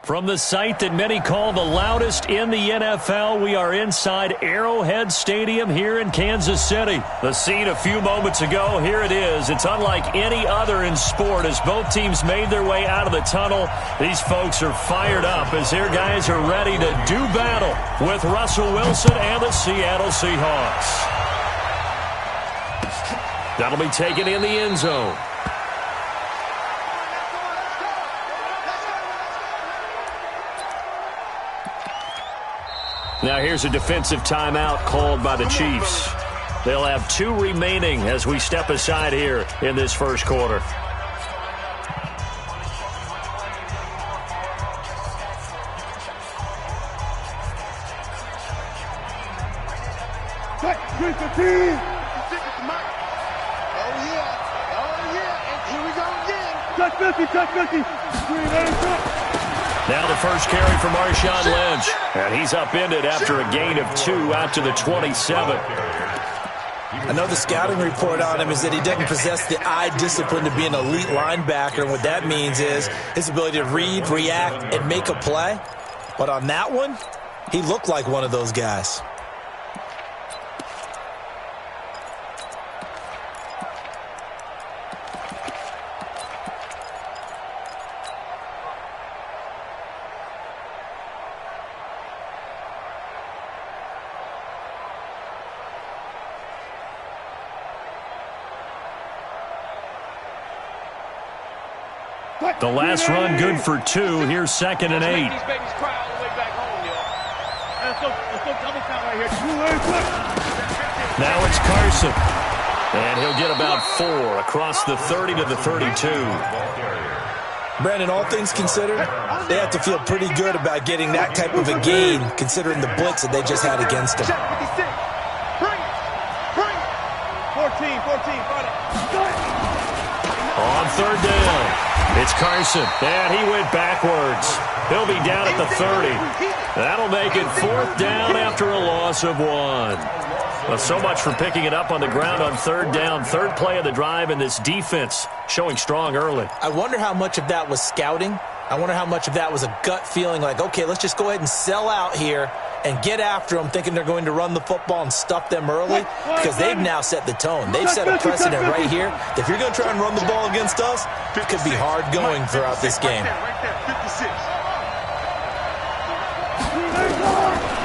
From the site that many call the loudest in the NFL, we are inside Arrowhead Stadium here in Kansas City. The scene a few moments ago, here it is. It's unlike any other in sport as both teams made their way out of the tunnel. These folks are fired up as their guys are ready to do battle with Russell Wilson and the Seattle Seahawks. That'll be taken in the end zone. Now here's a defensive timeout called by the Chiefs. They'll have 2 remaining as we step aside here in this first quarter. Now the first carry for Marshawn Lynch. And he's upended after a gain of 2 out to the 27. I know the scouting report on him is that he doesn't possess the eye discipline to be an elite linebacker. And what that means is his ability to read, react, and make a play. But on that one, he looked like one of those guys. The last run good for 2. Here's 2nd and 8. Now it's Carson. And he'll get about 4 across the 30 to the 32. Brandon, all things considered, they have to feel pretty good about getting that type of a gain considering the blitz that they just had against them. 14. On 3rd down. It's Carson, and he went backwards. He'll be down at the 30. That'll make it 4th down after a loss of 1. Well, so much for picking it up on the ground on 3rd down. 3rd play of the drive, and this defense showing strong early. I wonder how much of that was scouting. I wonder how much of that was a gut feeling like, okay, let's just go ahead and sell out here and get after them, thinking they're going to run the football and stuff them early, because they've now set the tone. They've set a precedent right here. If you're going to try and run the ball against us, it could be hard going throughout this game.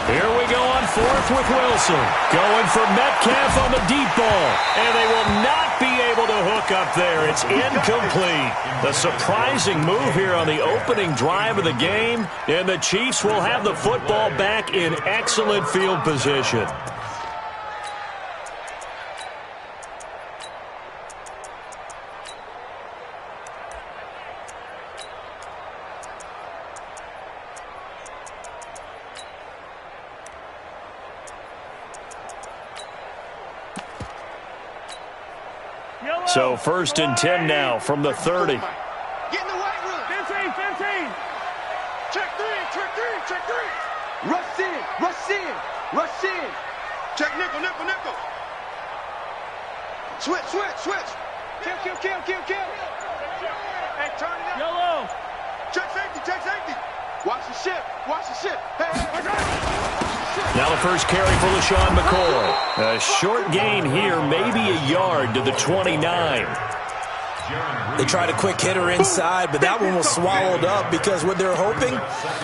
Here we go on 4th with Wilson. Going for Metcalf on the deep ball. And they will not be able to hook up there. It's incomplete. A surprising move here on the opening drive of the game. And the Chiefs will have the football back in excellent field position. So 1st and 10 now from the 30. Get in the white room. 15. Check 3. Rush in. Check nickel. Switch. Kill. Hey, turn it up. Yellow. Check safety. Watch the ship. Hey. Now the first carry for LaShawn McCoy. A short gain here, maybe a yard to the 29. They tried a quick hitter inside, but that one was swallowed up because what they're hoping,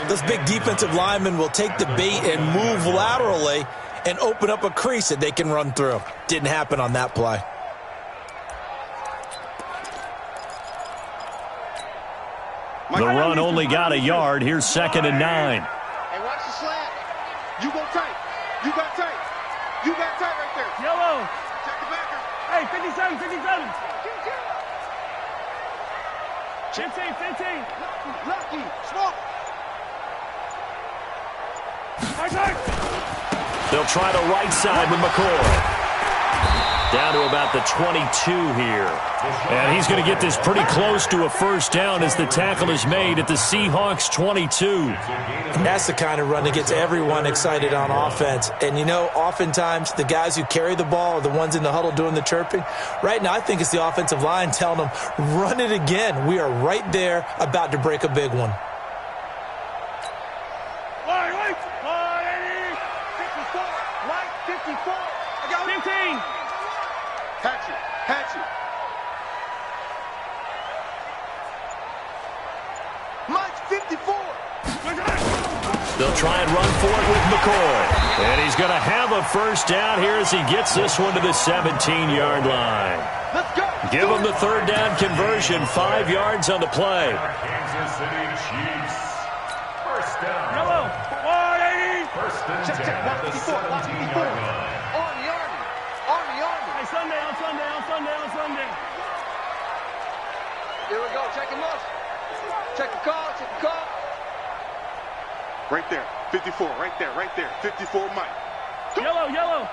this big defensive lineman will take the bait and move laterally and open up a crease that they can run through. Didn't happen on that play. The run only got a yard. Here's 2nd and 9. Hey, watch the slant. You got tight right there. Yellow. Check the backer. Hey, 57. 15. Lucky. Smoke. They'll try the right side with McCoy. Down to about the 22 here. And he's going to get this pretty close to a 1st down as the tackle is made at the Seahawks 22. That's the kind of run that gets everyone excited on offense. And, you know, oftentimes the guys who carry the ball are the ones in the huddle doing the chirping. Right now, I think it's the offensive line telling them, run it again. We are right there about to break a big one. 54. I got 15. Hatchet. Mike's 54. They'll try and run for it with McCoy. And he's going to have a first down here as he gets this one to the 17-yard line. Let's go. Give him the third down conversion, 5 yards on the play. Kansas City Chiefs. First down. Yellow. 180. First and 10 at the 17-yard line. Army. Hey, Sunday. Here we go. Check him up. Check the call. Right there. 54. Right there. 54 Mike. Yellow.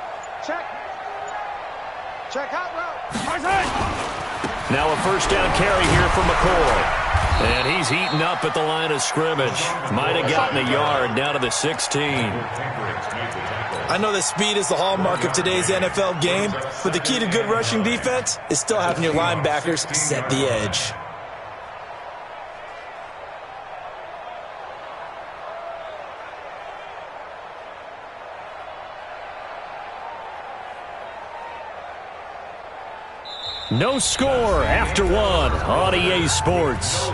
Check hot route. Now a first down carry here for McCoy. And he's heating up at the line of scrimmage. Might have gotten a yard down to the 16. I know that speed is the hallmark of today's NFL game, but the key to good rushing defense is still having your linebackers set the edge. No score after one on EA Sports.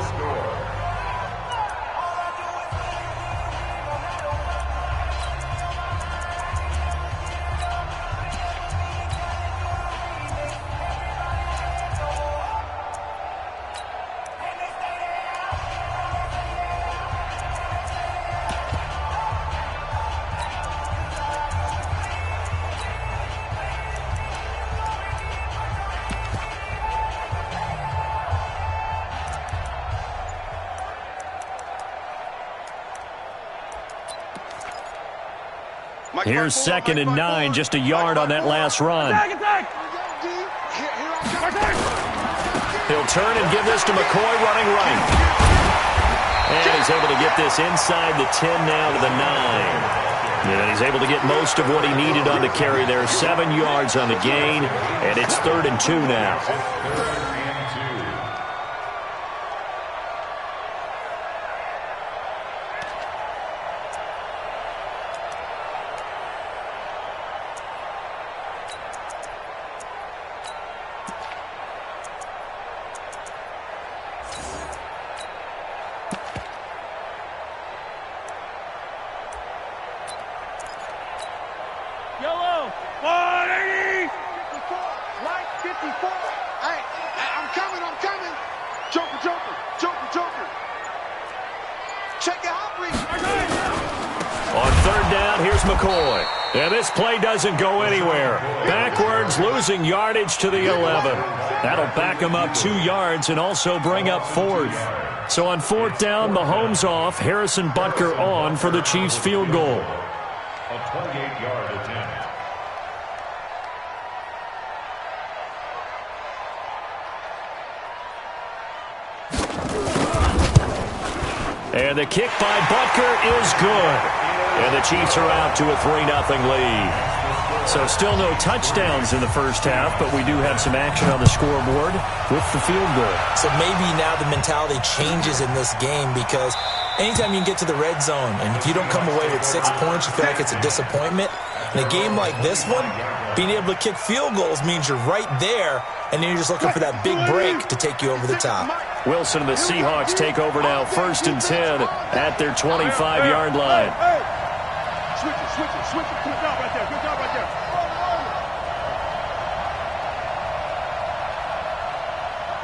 Here's 2nd and 9, just a yard on that last run. He'll turn and give this to McCoy running right. And he's able to get this inside the 10 now to the 9. And he's able to get most of what he needed on the carry there. 7 yards on the gain, and it's 3rd and 2 now. Yellow. 180. 54. Right 54. Hey, I'm coming. Joker. Check your hot read. On 3rd down, here's McCoy. And this play doesn't go anywhere. Backwards, losing yardage to the 11. That'll back him up 2 yards and also bring up 4th. So on 4th down, Mahomes off, Harrison Butker on for the Chiefs field goal. A 28-yard attempt. And the kick by Butker is good. And the Chiefs are out to a 3-0 lead. So still no touchdowns in the first half, but we do have some action on the scoreboard with the field goal. So maybe now the mentality changes in this game because anytime you can get to the red zone and if you don't come away with 6 points, you feel like it's a disappointment. In a game like this one, being able to kick field goals means you're right there, and then you're just looking for that big break to take you over the top. Wilson and the Seahawks take over now, 1st and 10 at their 25-yard line. Switch it. Good job right there.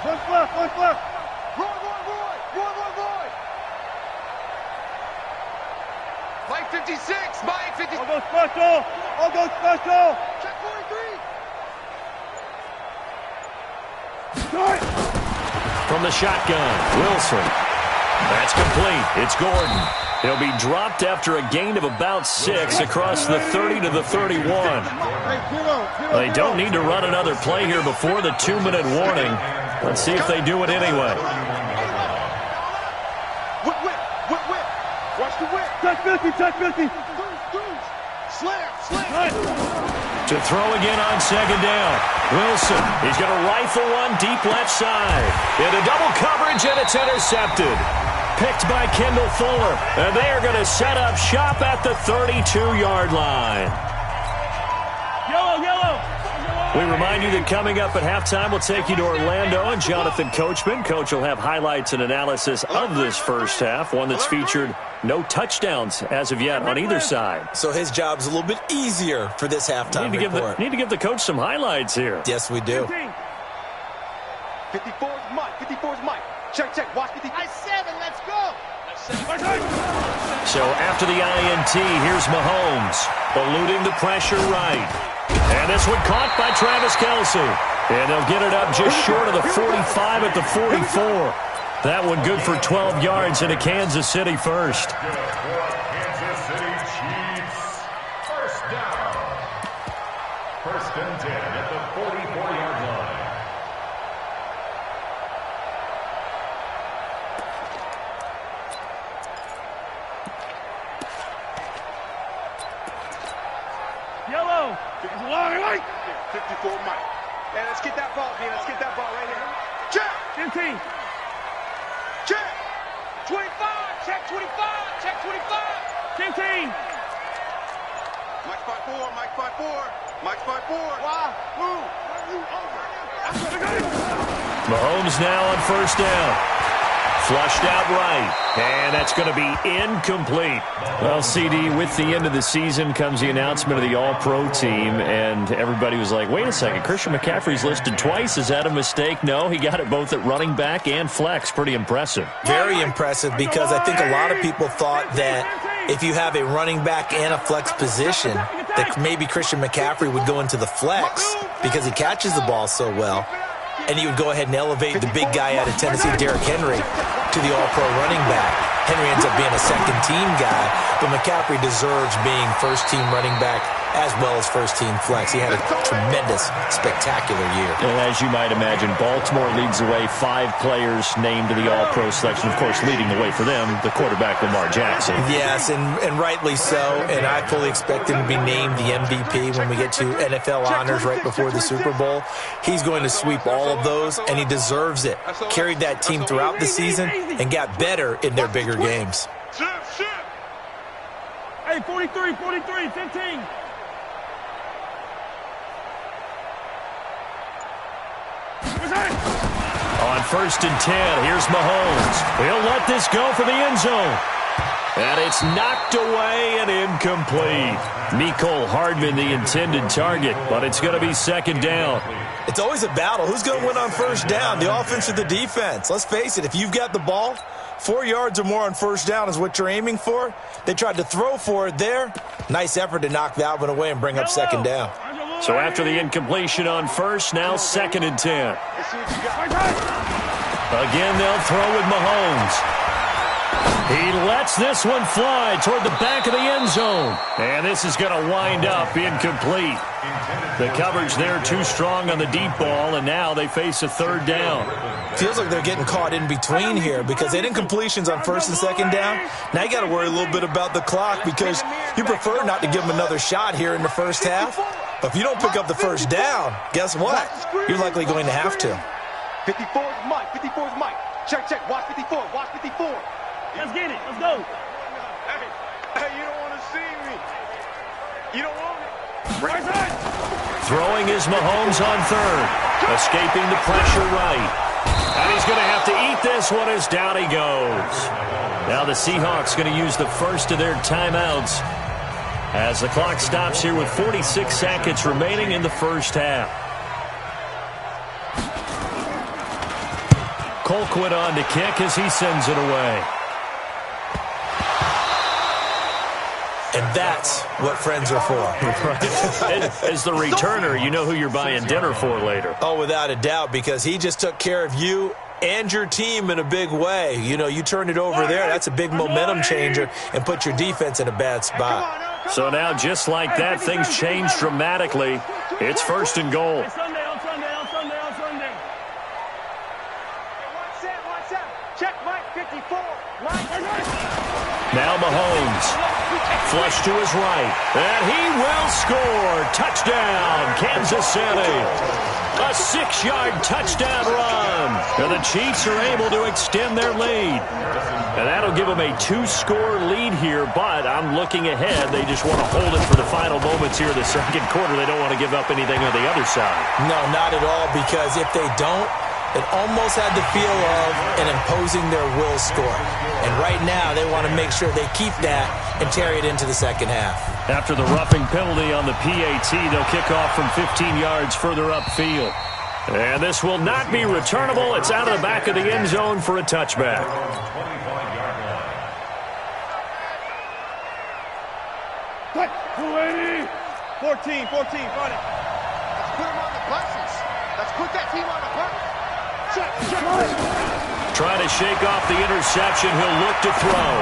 One left. Roy. Mike 56. I'll go special. Check 43. From the shotgun, Wilson. That's complete. It's Gordon. He'll be dropped after a gain of about 6 across the 30 to the 31. They don't need to run another play here before the 2-minute warning. Let's see if they do it anyway. Whip. Watch the whip. Touch 50. Slam. To throw again on 2nd down. Wilson, he's going to rifle one deep left side. Into double coverage, and it's intercepted. Picked by Kendall Fuller. And they are going to set up shop at the 32-yard line. We remind you that coming up at halftime, we'll take you to Orlando and Jonathan Coachman. Coach will have highlights and analysis of this first half, one that's featured no touchdowns as of yet on either side. So his job's a little bit easier for this halftime report. Need to give the coach some highlights here. Yes, we do. 54's Mike. 54's Mike. Check, check. Watch 54. I 7. Let's go. So after the INT, here's Mahomes, eluding the pressure right. And this one caught by Travis Kelce. And they'll get it up just short of the 45 at the 44. That one good for 12 yards into Kansas City first. Kansas City Chiefs. First down. First and 10 at the 44-yard line. Yellow. 54 Mike. Hey, let's get that ball, D. Let's get that ball right here. Check. 15. Check. 25. Check 25. Check 25. 15. Mike 5-4. Mike 5-4. Mike 5-4. Wow. Move. Mahomes now on first down. Flushed out right. And that's going to be incomplete. Well, CD, with the end of the season comes the announcement of the All-Pro team, and everybody was like, wait a second, Christian McCaffrey's listed twice. Is that a mistake? No, he got it both at running back and flex. Pretty impressive. Very impressive, because I think a lot of people thought that if you have a running back and a flex position, that maybe Christian McCaffrey would go into the flex because he catches the ball so well. And he would go ahead and elevate the big guy out of Tennessee, Derrick Henry, to the All-Pro running back. Henry ends up being a second-team guy, but McCaffrey deserves being first-team running back as well as first-team flex. He had a tremendous, spectacular year. And as you might imagine, Baltimore leads the way. 5 players named to the All-Pro selection. Of course, leading the way for them, the quarterback Lamar Jackson. Yes, and rightly so. And I fully expect him to be named the MVP when we get to NFL honors right before the Super Bowl. He's going to sweep all of those, and he deserves it. Carried that team throughout the season and got better in their bigger games. Hey, 43, 43, 15. On first and 10, here's Mahomes. He'll let this go for the end zone. And it's knocked away and incomplete. Mecole Hardman, the intended target, but it's going to be second down. It's always a battle. Who's going to win on first down, the offense or the defense? Let's face it, if you've got the ball, 4 yards or more on first down is what you're aiming for. They tried to throw for it there. Nice effort to knock that one away and bring up second down. So after the incompletion on first, now second and 10. Again, they'll throw with Mahomes. He lets this one fly toward the back of the end zone. And this is going to wind up incomplete. The coverage there too strong on the deep ball, and now they face a third down. Feels like they're getting caught in between here because they had incompletions on first and second down. Now you got to worry a little bit about the clock because you prefer not to give them another shot here in the first half. But if you don't pick up the first down, guess what? You're likely going to have to. 54's Mike. 54's Mike. Check, check. Watch 54. Watch 54. Let's get it. Let's go. Hey, you don't want to see me. You don't want it. Right side. Throwing is Mahomes on third. Escaping the pressure right. And he's going to have to eat this one as down he goes. Now the Seahawks going to use the first of their timeouts as the clock stops here with 46 seconds remaining in the first half. Colquitt on to kick as he sends it away. And that's what friends are for. As the returner, you know who you're buying dinner for later. Oh, without a doubt, because he just took care of you and your team in a big way. You know, you turned it over there. That's a big momentum changer and put your defense in a bad spot. So now, just like that, things change dramatically. It's first and goal. Check Mike 54. Now Mahomes flush to his right. And he will score. Touchdown, Kansas City. A 6-yard touchdown run. And the Chiefs are able to extend their lead. And that'll give them a 2-score lead here, but I'm looking ahead. They just want to hold it for the final moments here in the second quarter. They don't want to give up anything on the other side. No, not at all, because if they don't, it almost had the feel of an imposing their will score. And right now, they want to make sure they keep that and carry it into the second half. After the roughing penalty on the PAT, they'll kick off from 15 yards further upfield. And this will not be returnable. It's out of the back of the end zone for a touchback. 280. 14, 14, run it. Let's put them on the buses. Let's put that team on the bus. Trying to shake off the interception. He'll look to throw.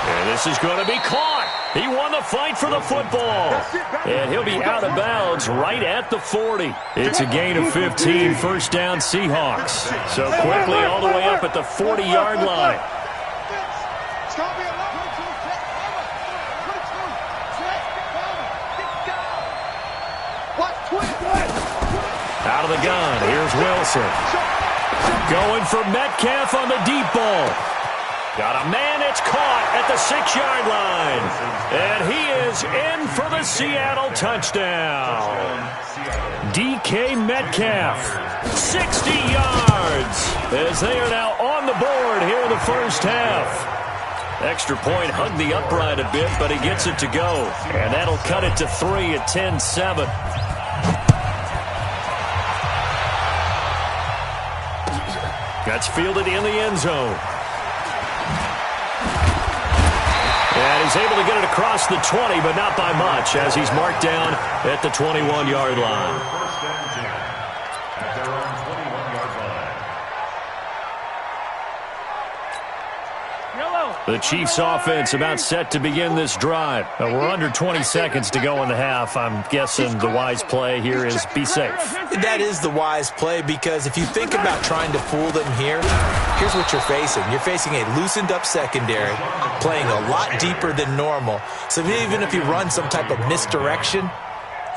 And this is going to be caught. He won the fight for the football. And he'll be out of bounds right at the 40. It's a gain of 15, first down Seahawks. So quickly all the way up at the 40-yard line. It's going to be a long Out of the gun, here's Wilson. Going for Metcalf on the deep ball. Got a man, it's caught at the 6-yard line. And he is in for the Seattle touchdown. DK Metcalf, 60 yards, as they are now on the board here in the first half. Extra point hugged the upright a bit, but he gets it to go. And that'll cut it to 3 at 10-7. That's fielded in the end zone. And he's able to get it across the 20, but not by much, as he's marked down at the 21-yard line. First and 10 at their own 21-yard line. The Chiefs offense about set to begin this drive. We're under 20 seconds to go in the half. I'm guessing the wise play here is be safe. That is the wise play, because if you think about trying to fool them here, here's what you're facing. You're facing a loosened up secondary, playing a lot deeper than normal. So even if you run some type of misdirection,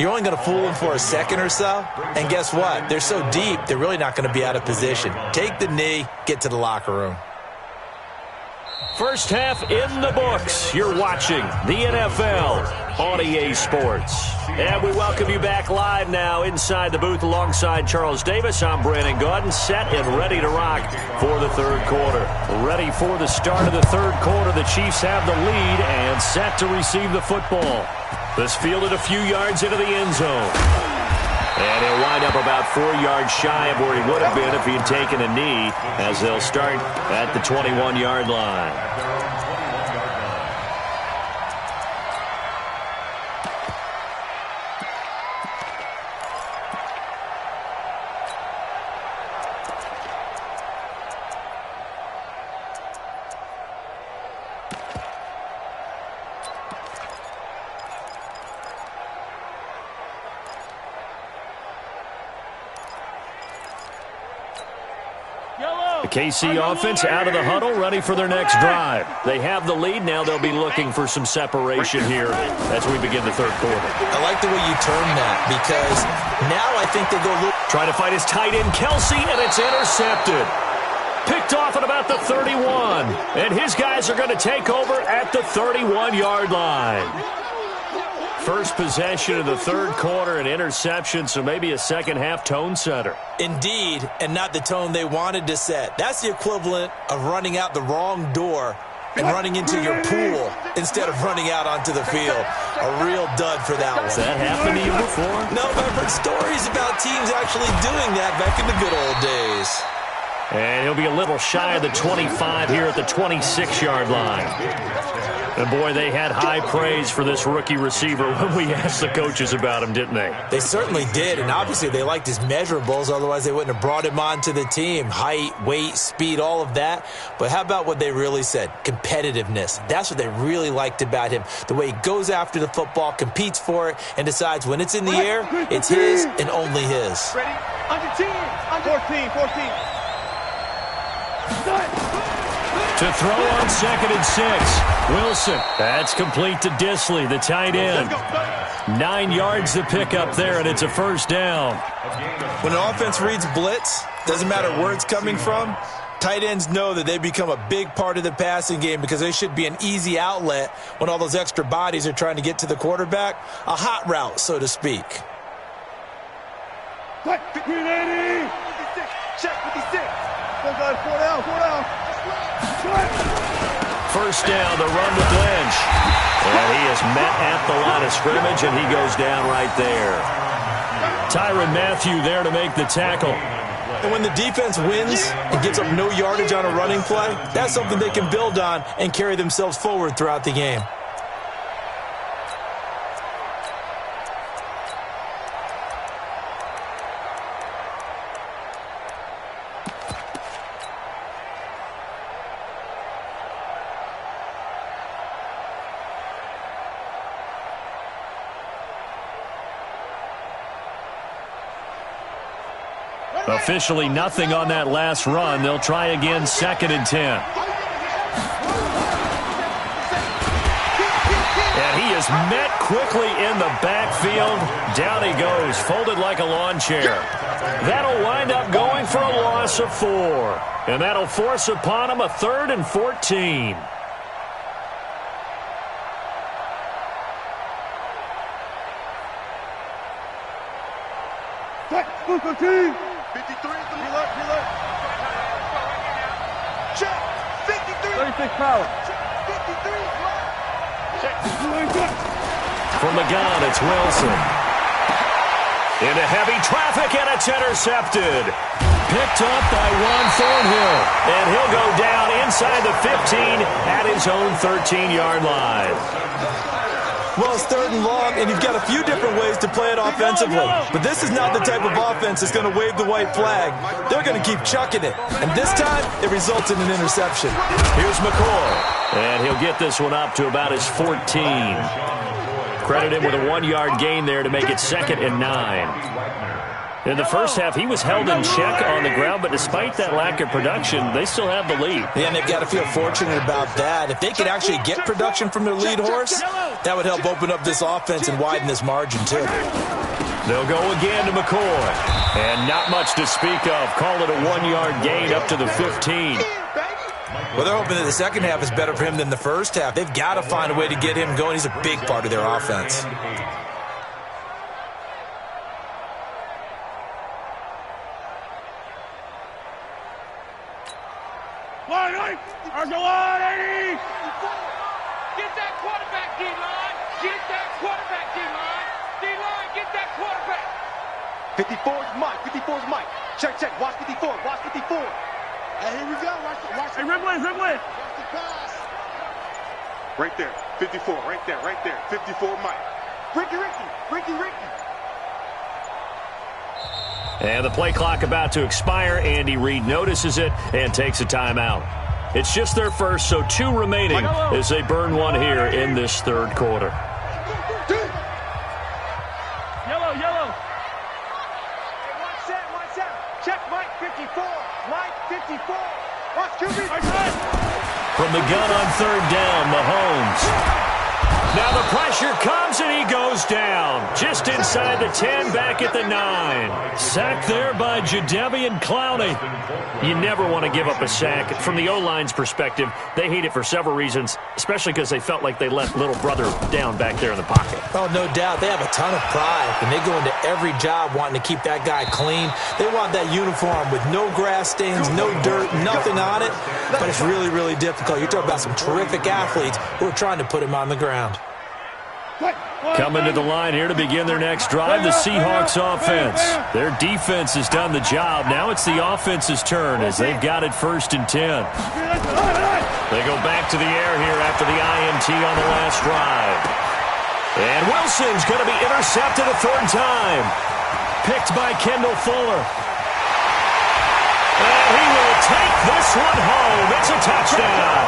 you're only going to fool them for a second or so. And guess what? They're so deep, they're really not going to be out of position. Take the knee, get to the locker room. First half in the books. You're watching the NFL on EA Sports. And we welcome you back live now inside the booth alongside Charles Davis. I'm Brandon Gaudin, set and ready to rock for the third quarter. Ready for the start of the third quarter. The Chiefs have the lead and set to receive the football. This fielded a few yards into the end zone. And he'll wind up about 4 yards shy of where he would have been if he had taken a knee, as they'll start at the 21-yard line. The KC offense out of the huddle, ready for their next drive. They have the lead. Now they'll be looking for some separation here as we begin the third quarter. I like the way you term that, because now I think they go look. Trying to fight his tight end, Kelsey, and it's intercepted. Picked off at about the 31. And his guys are going to take over at the 31-yard line. First possession of the third quarter, an interception, so maybe a second-half tone setter. Indeed, and not the tone they wanted to set. That's the equivalent of running out the wrong door and running into your pool instead of running out onto the field. A real dud for that one. Has that happened to you before? No, but I've heard stories about teams actually doing that back in the good old days. And he'll be a little shy of the 25 here at the 26-yard line. And, boy, they had high praise for this rookie receiver when we asked the coaches about him, didn't they? They certainly did, and obviously they liked his measurables. Otherwise, they wouldn't have brought him onto the team. Height, weight, speed, all of that. But how about what they really said? Competitiveness. That's what they really liked about him. The way he goes after the football, competes for it, and decides when it's in the air, it's his and only his. Ready? Under 10. Under 14. To throw on 2nd and 6. Wilson. That's complete to Disley, the tight end. 9 yards to pick up there, and it's a first down. When an offense reads blitz, doesn't matter where it's coming from, tight ends know that they become a big part of the passing game because they should be an easy outlet when all those extra bodies are trying to get to the quarterback. A hot route, so to speak. Check 56. Check 56. Go, guys. 4 down. First down, the run with Lynch. And he is met at the line of scrimmage, and he goes down right there. Tyrann Mathieu there to make the tackle. And when the defense wins and gets up no yardage on a running play, that's something they can build on and carry themselves forward throughout the game. Officially nothing on that last run. They'll try again, 2nd and 10. And he is met quickly in the backfield. Down he goes, folded like a lawn chair. That'll wind up going for a loss of 4. And that'll force upon him a 3rd and 14. Check. 53. Reload. Check. 53. 36 power. Check. 53. Check. From the gun, it's Wilson. Into heavy traffic, and it's intercepted. Picked up by Juan Thornhill. And he'll go down inside the 15 at his own 13-yard line. Well, it's 3rd and long, and you've got a few different ways to play it offensively. But this is not the type of offense that's going to wave the white flag. They're going to keep chucking it. And this time, it results in an interception. Here's McCoy. And he'll get this one up to about his 14. Credit him with a 1-yard gain there to make it 2nd and 9. In the first half, he was held in check on the ground, but despite that lack of production, they still have the lead. Yeah, and they've got to feel fortunate about that. If they could actually get production from their lead horse, that would help open up this offense and widen this margin, too. They'll go again to McCoy. And not much to speak of. Call it a 1-yard gain up to the 15. Well, they're hoping that the second half is better for him than the first half. They've got to find a way to get him going. He's a big part of their offense. Argolon, 80! Get that quarterback, D-line! Get that quarterback, D-line! D-line, get that quarterback! 54's Mike. 54's Mike. Check. Watch 54. Watch 54. Hey, here we go. Watch. Hey, Rimley. Watch the pass. Right there. 54. Right there. 54 Mike. Ricky. And the play clock about to expire. Andy Reid notices it and takes a timeout. It's just their first, so 2 remaining as they burn one here in this 3rd quarter. Yellow. Hey, one set. Check Mike 54. Mike 54. Watch QB. From the gun on 3rd down, Mahomes. Now the pressure comes and he goes down. Just inside the 10, back at the 9. Sacked there by Jadeveon Clowney. You never want to give up a sack. From the O-line's perspective, they hate it for several reasons, especially because they felt like they let little brother down back there in the pocket. Oh, no doubt. They have a ton of pride, and they go into every job wanting to keep that guy clean. They want that uniform with no grass stains, no dirt, nothing on it. But it's really, really difficult. You're talking about some terrific athletes who are trying to put him on the ground. Coming to the line here to begin their next drive, the Seahawks offense. Their defense has done the job. Now it's the offense's turn as they've got it 1st and 10. They go back to the air here after the INT on the last drive. And Wilson's going to be intercepted a 3rd time. Picked by Kendall Fuller. And he will take this one home. It's a touchdown.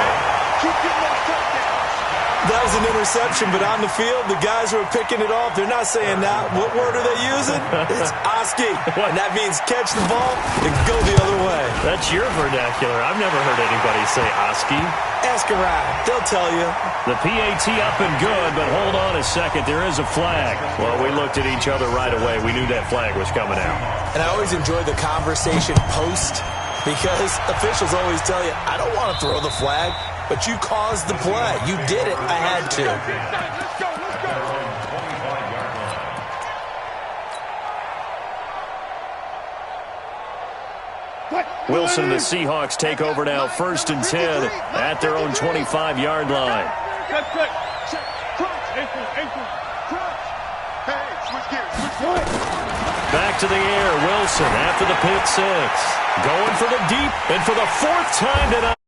Keep getting those touchdowns. That was an interception, but on the field, the guys who are picking it off, they're not saying that. What word are they using? It's Oski. And that means catch the ball and go the other way. That's your vernacular. I've never heard anybody say Oski. Ask around. They'll tell you. The PAT up and good, but hold on a second. There is a flag. Well, we looked at each other right away. We knew that flag was coming out. And I always enjoy the conversation post because officials always tell you, I don't want to throw the flag. But you caused the play. You did it. I had to. Wilson and the Seahawks take over now, 1st and 10 at their own 25-yard line. Back to the air. Wilson after the pick six. Going for the deep and for the 4th time tonight.